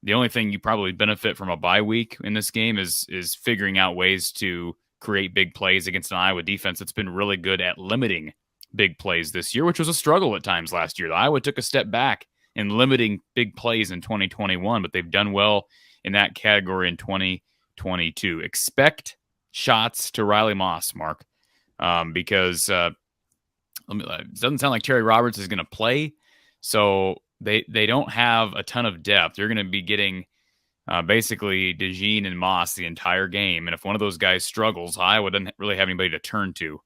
The only thing you probably benefit from a bye week in this game is figuring out ways to create big plays against an Iowa defense that's been really good at limiting big plays this year, which was a struggle at times last year. Iowa took a step back in limiting big plays in 2021, but they've done well in that category in 2022. Expect shots to Riley Moss, Mark, because it doesn't sound like Terry Roberts is going to play, so they don't have a ton of depth. You're going to be getting basically DeJean and Moss the entire game, and if one of those guys struggles, Iowa doesn't really have anybody to turn to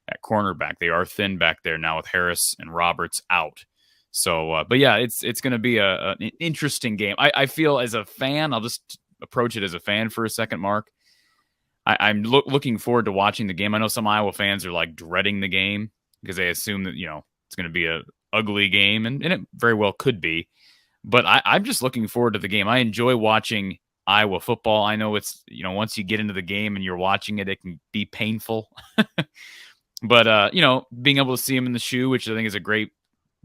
at cornerback. They are thin back there now with Harris and Roberts out. So, but yeah, it's going to be an interesting game. I feel as a fan, I'll just approach it as a fan for a second, Mark. I'm looking forward to watching the game. I know some Iowa fans are like dreading the game because they assume that, it's going to be a ugly game, and it very well could be. But I'm just looking forward to the game. I enjoy watching Iowa football. I know it's, once you get into the game and you're watching it, it can be painful. But, being able to see them in the shoe, which I think is a great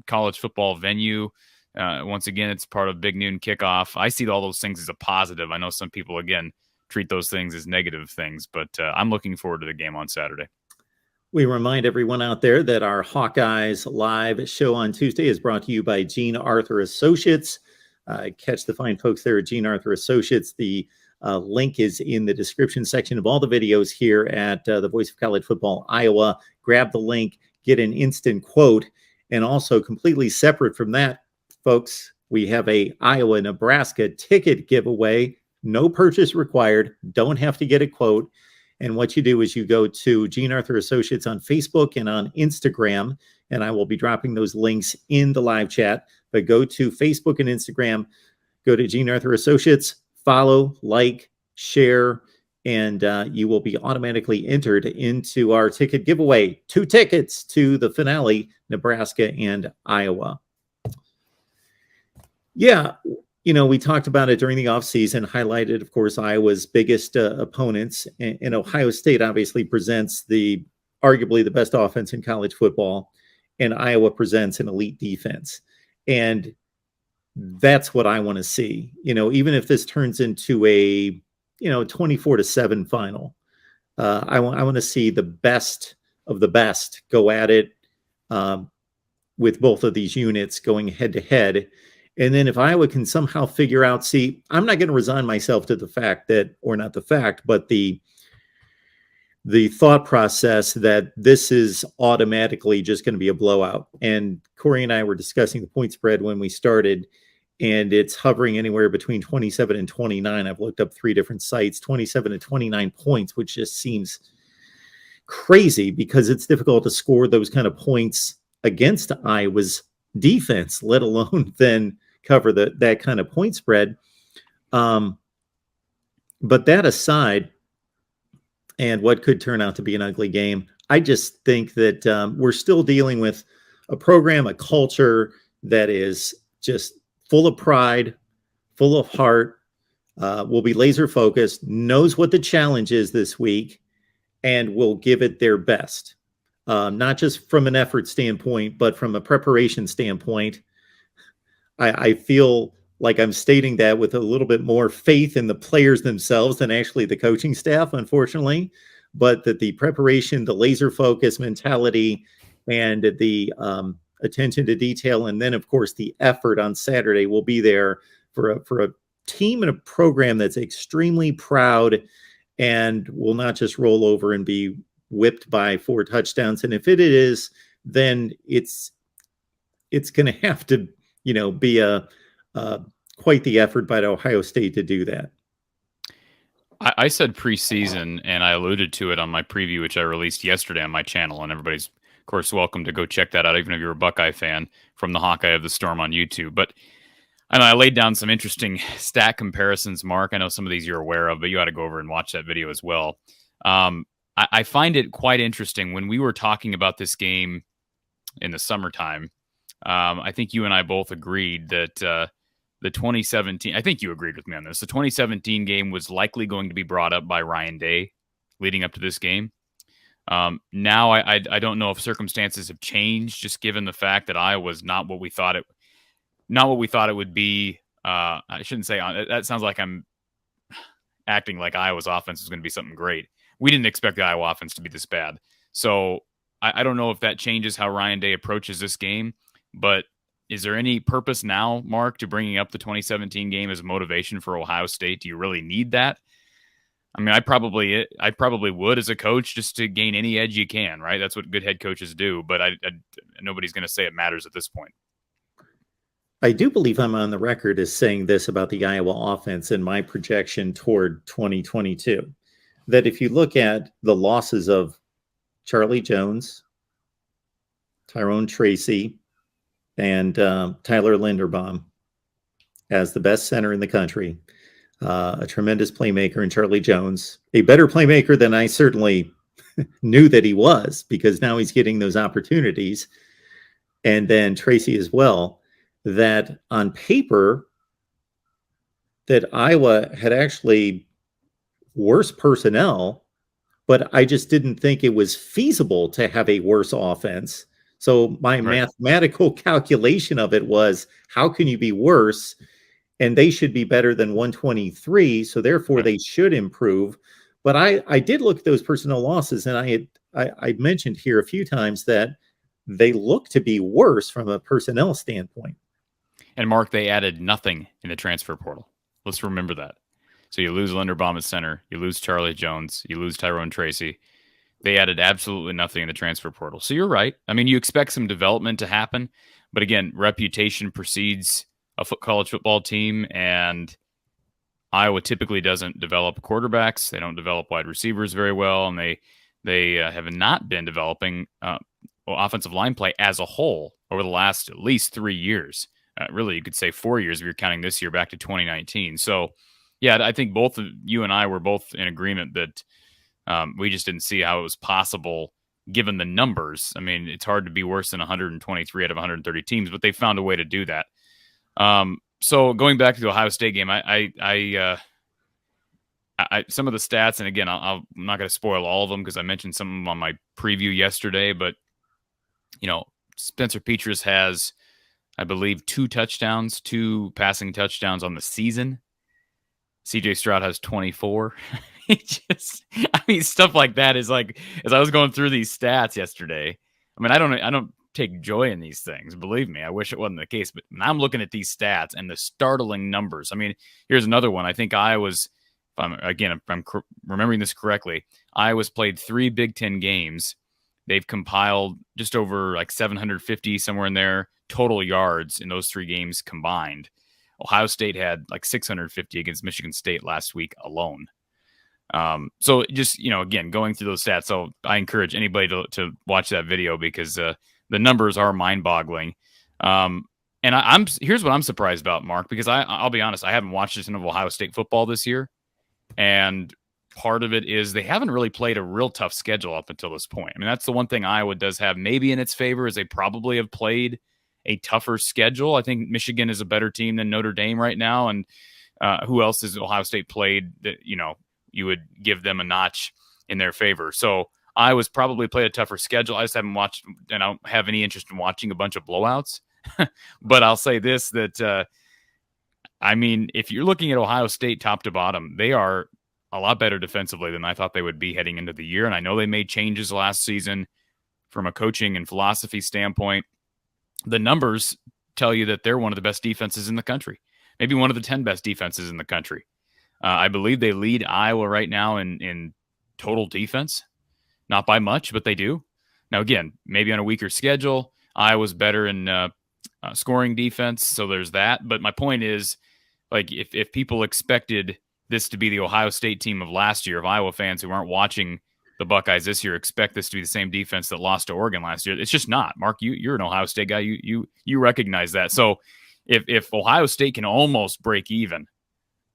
college football venue. Once again, it's part of Big Noon Kickoff. I see all those things as a positive. I know some people, again, treat those things as negative things, but I'm looking forward to the game on Saturday. We remind everyone out there that our Hawkeyes live show on Tuesday is brought to you by Gene Arthur Associates. Catch the fine folks there at Gene Arthur Associates. The link is in the description section of all the videos here at the Voice of College Football Iowa. Grab the link, get an instant quote, and also completely separate from that, folks, we have a Iowa-Nebraska ticket giveaway. No purchase required. Don't have to get a quote. And what you do is you go to Gene Arthur Associates on Facebook and on Instagram, and I will be dropping those links in the live chat. But go to Facebook and Instagram, go to Gene Arthur Associates, follow, like, share, and you will be automatically entered into our ticket giveaway. 2 tickets to the finale, Nebraska and Iowa. Yeah, we talked about it during the offseason, highlighted, of course, Iowa's biggest opponents. And Ohio State obviously presents arguably the best offense in college football, and Iowa presents an elite defense. And that's what I want to see. Even if this turns into a 24-7 final, I want to see the best of the best go at it with both of these units going head to head. And then if Iowa can somehow figure out, I'm not going to resign myself to the fact that, or not the fact, but the thought process that this is automatically just going to be a blowout. And Corey and I were discussing the point spread when we started, and it's hovering anywhere between 27 and 29. I've looked up 3 different sites, 27 to 29 points, which just seems crazy because it's difficult to score those kind of points against Iowa's defense, let alone then cover that kind of point spread. But that aside, and what could turn out to be an ugly game, I just think that we're still dealing with a program, a culture that is just full of pride, full of heart, will be laser focused, knows what the challenge is this week, and will give it their best. Not just from an effort standpoint, but from a preparation standpoint. I feel like I'm stating that with a little bit more faith in the players themselves than actually the coaching staff, unfortunately. But that the preparation, the laser focus mentality, and the attention to detail, and then, of course, the effort on Saturday will be there for a team and a program that's extremely proud and will not just roll over and be whipped by 4 touchdowns. And if it is, then it's going to have to, be quite the effort by Ohio State to do that. I said preseason, and I alluded to it on my preview, which I released yesterday on my channel, and everybody's, of course, welcome to go check that out, even if you're a Buckeye fan, from the Hawkeye of the Storm on YouTube. But I laid down some interesting stat comparisons, Mark. I know some of these you're aware of, but you ought to go over and watch that video as well. I find it quite interesting when we were talking about this game in the summertime. I think you and I both agreed that the 2017, I think you agreed with me on this, the 2017 game was likely going to be brought up by Ryan Day leading up to this game. Now I don't know if circumstances have changed, just given the fact that Iowa was not what we thought it would be I shouldn't say on. That sounds like I'm acting like Iowa's offense is going to be something great. We didn't expect the Iowa offense to be this bad. So I don't know if that changes how Ryan Day approaches this game, but is there any purpose now, Mark, to bringing up the 2017 game as motivation for Ohio State? Do you really need that? I mean, I probably would as a coach, just to gain any edge you can, right? That's what good head coaches do. But nobody's going to say it matters at this point. I do believe I'm on the record as saying this about the Iowa offense and my projection toward 2022, that if you look at the losses of Charlie Jones, Tyrone Tracy, and Tyler Linderbaum as the best center in the country, a tremendous playmaker in Charlie Jones, a better playmaker than I certainly knew that he was, because now he's getting those opportunities, and then Tracy as well, that on paper that Iowa had actually worse personnel, but I just didn't think it was feasible to have a worse offense. So my mathematical calculation of it was, how can you be worse? And they should be better than 123, so therefore they should improve. But I did look at those personnel losses, and I mentioned here a few times that they look to be worse from a personnel standpoint. And Mark, they added nothing in the transfer portal. Let's remember that. So you lose Linderbaum at center, you lose Charlie Jones, you lose Tyrone Tracy. They added absolutely nothing in the transfer portal. So you're right. I mean, you expect some development to happen, but again, reputation precedes a college football team, and Iowa typically doesn't develop quarterbacks. They don't develop wide receivers very well, and they have not been developing offensive line play as a whole over the last at least 3 years. Really, you could say 4 years if you're counting this year back to 2019. So, yeah, I think both of you and I were both in agreement that we just didn't see how it was possible given the numbers. I mean, it's hard to be worse than 123 out of 130 teams, but they found a way to do that. So going back to the Ohio State game, I some of the stats, and again, I'm not going to spoil all of them because I mentioned some of them on my preview yesterday, but Spencer Petras has, I believe, 2 passing touchdowns on the season. CJ Stroud has 24. Stuff like that is like, as I was going through these stats yesterday, I mean, I don't take joy in these things. Believe me, I wish it wasn't the case, but now I'm looking at these stats and the startling numbers. I mean, here's another one. I think Iowa's, if I'm remembering this correctly, Iowa's played 3 Big Ten games. They've compiled just over like 750, somewhere in there, total yards in those 3 games combined. Ohio State had like 650 against Michigan State last week alone. So just, again, going through those stats. So I encourage anybody to watch that video because the numbers are mind-boggling. And here's what I'm surprised about, Mark, because I'll be honest, I haven't watched a ton of Ohio State football this year. And part of it is they haven't really played a real tough schedule up until this point. I mean, that's the one thing Iowa does have maybe in its favor, is they probably have played a tougher schedule. I think Michigan is a better team than Notre Dame right now. And who else has Ohio State played that, you would give them a notch in their favor? So Iowa's probably played a tougher schedule. I just haven't watched, and I don't have any interest in watching a bunch of blowouts. But I'll say this, that, if you're looking at Ohio State top to bottom, they are a lot better defensively than I thought they would be heading into the year. And I know they made changes last season from a coaching and philosophy standpoint. The numbers tell you that they're one of the best defenses in the country, maybe one of the 10 best defenses in the country. I believe they lead Iowa right now in total defense, not by much, but they do. Now, again, maybe on a weaker schedule, Iowa's better in scoring defense, so there's that. But my point is, like, if people expected this to be the Ohio State team of last year, if Iowa fans who aren't watching the Buckeyes this year expect this to be the same defense that lost to Oregon last year, it's just not. Mark, you're an Ohio State guy. You recognize that. So if Ohio State can almost break even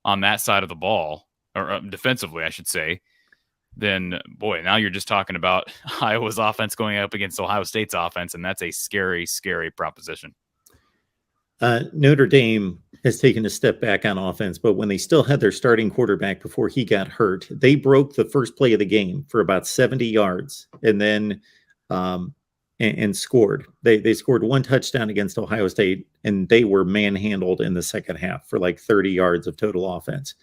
on that side of the ball, or defensively, I should say, then, boy, now you're just talking about Iowa's offense going up against Ohio State's offense, and that's a scary, scary proposition. Notre Dame has taken a step back on offense, but when they still had their starting quarterback before he got hurt, they broke the first play of the game for about 70 yards. And then and scored. They scored one touchdown against Ohio State, and they were manhandled in the second half for like 30 yards of total offense.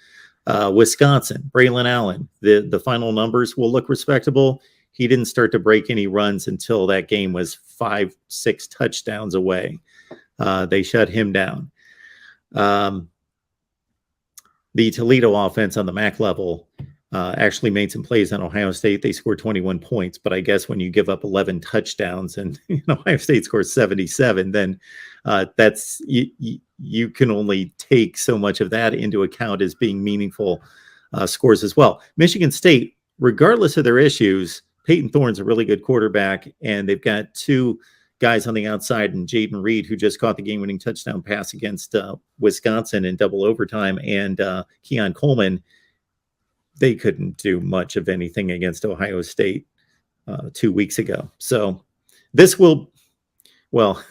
Wisconsin, Braylon Allen, the final numbers will look respectable. He didn't start to break any runs until that game was 5-6 touchdowns away. They shut him down. The Toledo offense on the MAC level actually made some plays on Ohio State. They scored 21 points, but I guess when you give up 11 touchdowns and Ohio State scores 77, then that's you can only take so much of that into account as being meaningful scores as well. Michigan State, regardless of their issues, Peyton Thorne's a really good quarterback, and they've got two guys on the outside, and Jaden Reed, who just caught the game-winning touchdown pass against Wisconsin in double overtime, and Keon Coleman. They couldn't do much of anything against Ohio State 2 weeks ago. So this will, well,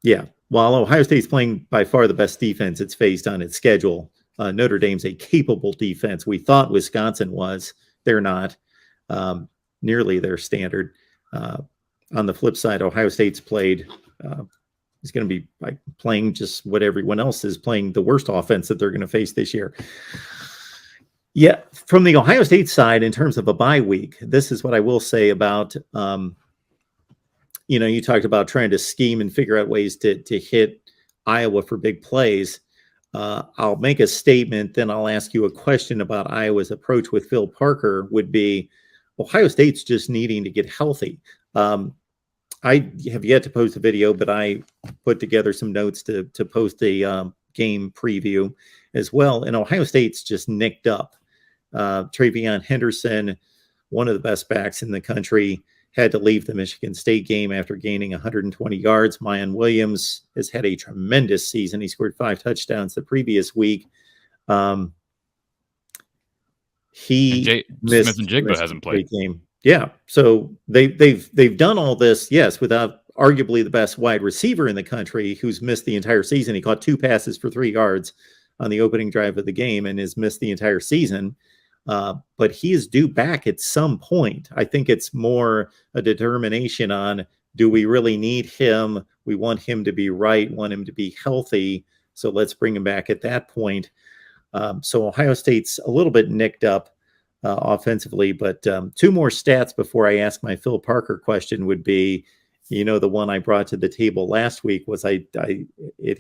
yeah. While Ohio State's playing by far the best defense it's faced on its schedule, Notre Dame's a capable defense. We thought Wisconsin was. They're not nearly their standard. On the flip side, Ohio State's played is going to be like playing just what everyone else is playing, the worst offense that they're going to face this year. Yeah, from the Ohio State side, in terms of a bye week, this is what I will say about, you talked about trying to scheme and figure out ways to hit Iowa for big plays. I'll make a statement, then I'll ask you a question about Iowa's approach with Phil Parker would be Ohio State's just needing to get healthy. I have yet to post a video, but I put together some notes to post a game preview as well. And Ohio State's just nicked up. Travion Henderson, one of the best backs in the country, had to leave the Michigan State game after gaining 120 yards. Mayan Williams has had a tremendous season. He scored 5 touchdowns the previous week. He missed Smith and Jigba hasn't played. Game. Yeah, so they've done all this, yes, without arguably the best wide receiver in the country, who's missed the entire season. He caught 2 passes for 3 yards on the opening drive of the game and has missed the entire season. But he is due back at some point. I think it's more a determination on, do we really need him? We want him to be right, want him to be healthy. So let's bring him back at that point. So Ohio State's a little bit nicked up offensively, but 2 more stats before I ask my Phil Parker question would be, the one I brought to the table last week was it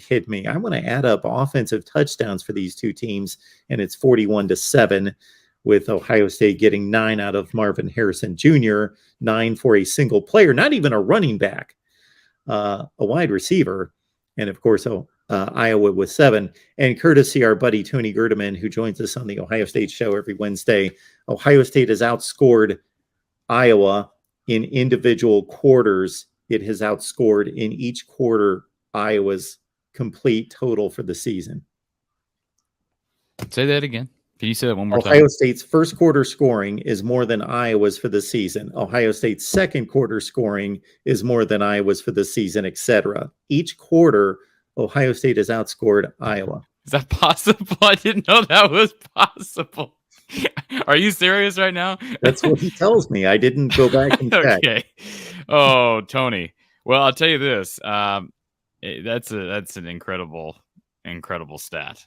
hit me. I want to add up offensive touchdowns for these 2 teams, and it's 41-7, with Ohio State getting 9 out of Marvin Harrison Jr., 9 for a single player, not even a running back, a wide receiver, and of course, Iowa with 7. And courtesy our buddy Tony Gerdeman, who joins us on the Ohio State show every Wednesday, Ohio State has outscored Iowa in individual quarters. It has outscored in each quarter Iowa's complete total for the season. Say that again. Can you say that one more time? Ohio State's first quarter scoring is more than Iowa's for the season. Ohio State's second quarter scoring is more than Iowa's for the season, etc. Each quarter, Ohio State has outscored Iowa. Is that possible? I didn't know that was possible. Are you serious right now? That's what he tells me. I didn't go back and check. Okay. Oh, Tony. Well, I'll tell you this. That's an incredible stat.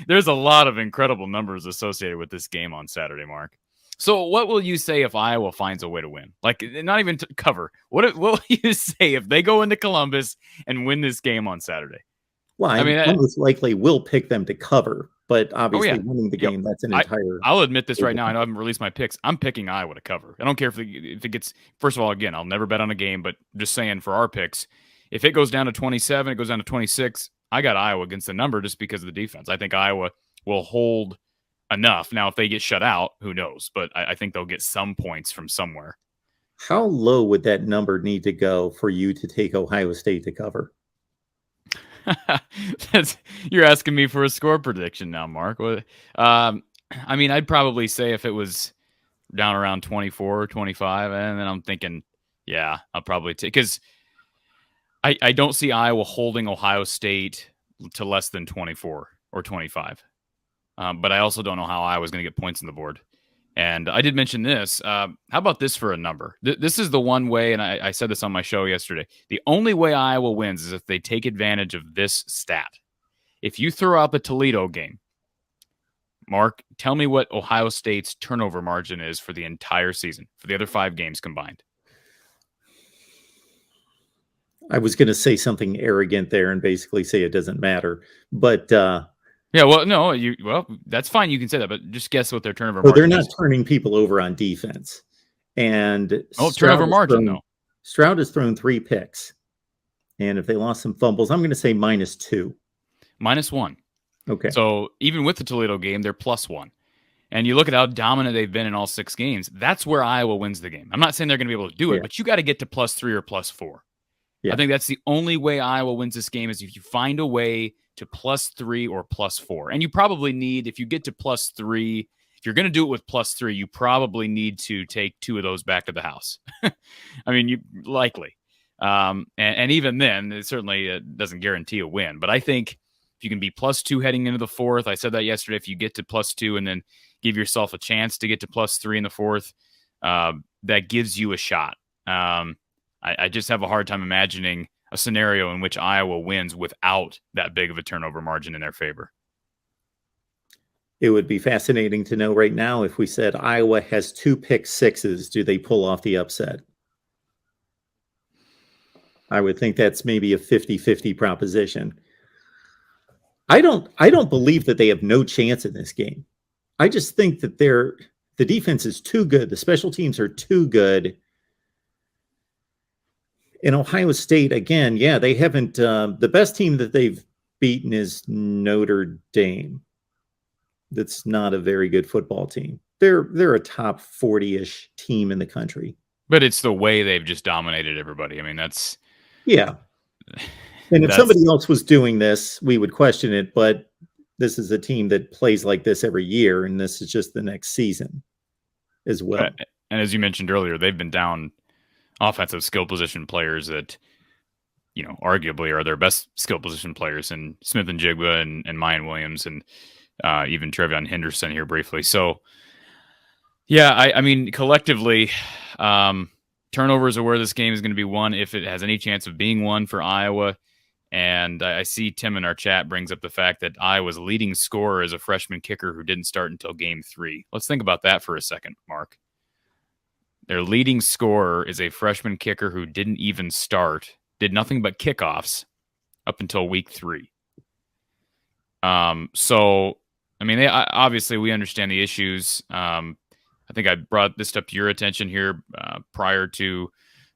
There's a lot of incredible numbers associated with this game on Saturday, Mark. So what will you say if Iowa finds a way to win? Like, not even to cover. What will you say if they go into Columbus and win this game on Saturday? Well, I mean, most likely will pick them to cover, but obviously winning the game, that's an entire... I'll admit this right now. I know I haven't released my picks. I'm picking Iowa to cover. I don't care if it gets... First of all, again, I'll never bet on a game, but just saying for our picks, if it goes down to 27, it goes down to 26, I got Iowa against the number just because of the defense. I think Iowa will hold enough. Now, if they get shut out, who knows? But I think they'll get some points from somewhere. How low would that number need to go for you to take Ohio State to cover? You're asking me for a score prediction now, Mark. I mean, I'd probably say if it was down around 24 or 25, and then I'm thinking, yeah, I'll probably take, because I don't see Iowa holding Ohio State to less than 24 or 25. But I also don't know how Iowa's going to get points on the board. And I did mention this. How about this for a number? This is the one way, and I said this on my show yesterday. The only way Iowa wins is if they take advantage of this stat. If you throw out the Toledo game, Mark, tell me what Ohio State's turnover margin is for the entire season, for the other 5 games combined. I was going to say something arrogant there and basically say it doesn't matter. But yeah, well, no, that's fine. You can say that, but just guess what their turnover margin is. They're not turning people over on defense. And turnover margin, though. Stroud has thrown 3 picks. And if they lost some fumbles, I'm going to say -2. -1. Okay. So even with the Toledo game, they're +1. And you look at how dominant they've been in all 6 games. That's where Iowa wins the game. I'm not saying they're going to be able to do it, but you got to get to +3 or +4. Yeah. I think that's the only way Iowa wins this game is if you find a way to +3 or +4. And you probably need, if you get to +3, if you're going to do it with +3, you probably need to take 2 of those back to the house. I mean, you likely. And even then, it certainly doesn't guarantee a win. But I think if you can be +2 heading into the 4th, I said that yesterday, if you get to +2 and then give yourself a chance to get to +3 in the 4th, that gives you a shot. I just have a hard time imagining a scenario in which Iowa wins without that big of a turnover margin in their favor. It would be fascinating to know right now if we said Iowa has 2 pick sixes, do they pull off the upset? I would think that's maybe a 50-50 proposition. I don't believe that they have no chance in this game. I just think that the defense is too good. The special teams are too good. In Ohio State, again, yeah, they haven't. The best team that they've beaten is Notre Dame. That's not a very good football team. They're a top 40-ish team in the country. But it's the way they've just dominated everybody. I mean, that's yeah. And if somebody else was doing this, we would question it. But this is a team that plays like this every year, and this is just the next season as well. And as you mentioned earlier, they've been down offensive skill position players that, you know, arguably are their best skill position players in Smith and Jigba and Mayan Williams and even Trevion Henderson here briefly. So, yeah, I mean, collectively, turnovers are where this game is going to be won if it has any chance of being won for Iowa. And I see Tim in our chat brings up the fact that Iowa's leading scorer is a freshman kicker who didn't start until game 3. Let's think about that for a second, Mark. Their leading scorer is a freshman kicker who didn't even start, did nothing but kickoffs up until week 3. So, I mean, obviously we understand the issues. I think I brought this up to your attention here prior to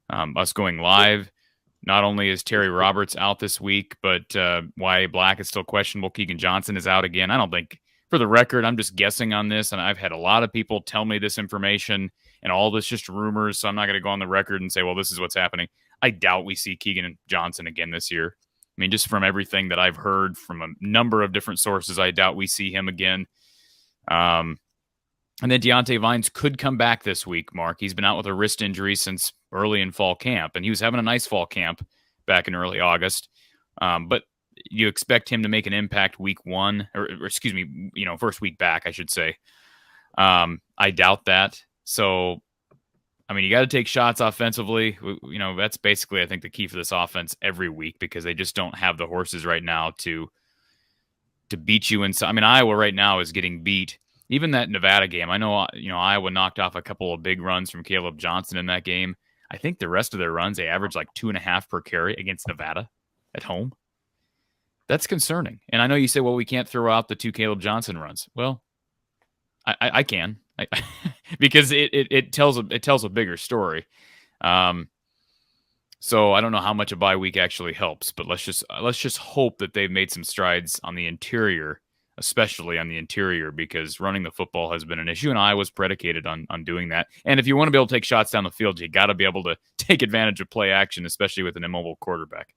us going live. Not only is Terry Roberts out this week, but Y.A. Black is still questionable. Keegan Johnson is out again. I don't think, for the record, I'm just guessing on this, and I've had a lot of people tell me this information, and all this just rumors, so I'm not going to go on the record and say, well, this is what's happening. I doubt we see Keegan Johnson again this year. I mean, just from everything that I've heard from a number of different sources, I doubt we see him again. And then Deontay Vines could come back this week, Mark. He's been out with a wrist injury since early in fall camp, and he was having a nice fall camp back in early August. But you expect him to make an impact week 1, or excuse me, first week back, I should say. I doubt that. So, I mean, you got to take shots offensively. That's basically, I think, the key for this offense every week, because they just don't have the horses right now to beat you inside. I mean, Iowa right now is getting beat. Even that Nevada game, I know, Iowa knocked off a couple of big runs from Caleb Johnson in that game. I think the rest of their runs, they average like 2.5 per carry against Nevada at home. That's concerning. And I know you say, well, we can't throw out the 2 Caleb Johnson runs. Well, I can, because it tells a bigger story. So I don't know how much a bye week actually helps, but let's just hope that they've made some strides on the interior, especially on the interior, because running the football has been an issue, and Iowa's predicated on doing that. And if you want to be able to take shots down the field, you got to be able to take advantage of play action, especially with an immobile quarterback.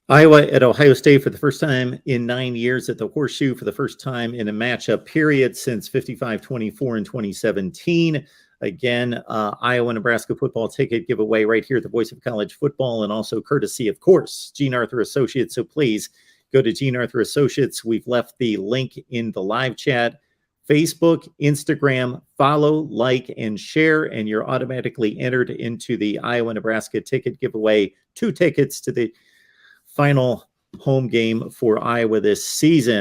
Iowa at Ohio State for the first time in 9 years at the Horseshoe, for the first time in a matchup period since 55-24 in 2017. Again, Iowa-Nebraska football ticket giveaway right here at the Voice of College Football, and also courtesy, of course, Gene Arthur Associates. So please go to Gene Arthur Associates. We've left the link in the live chat Facebook, Instagram, follow, like, and share, and you're automatically entered into the Iowa-Nebraska ticket giveaway. 2 tickets to the final home game for Iowa this season.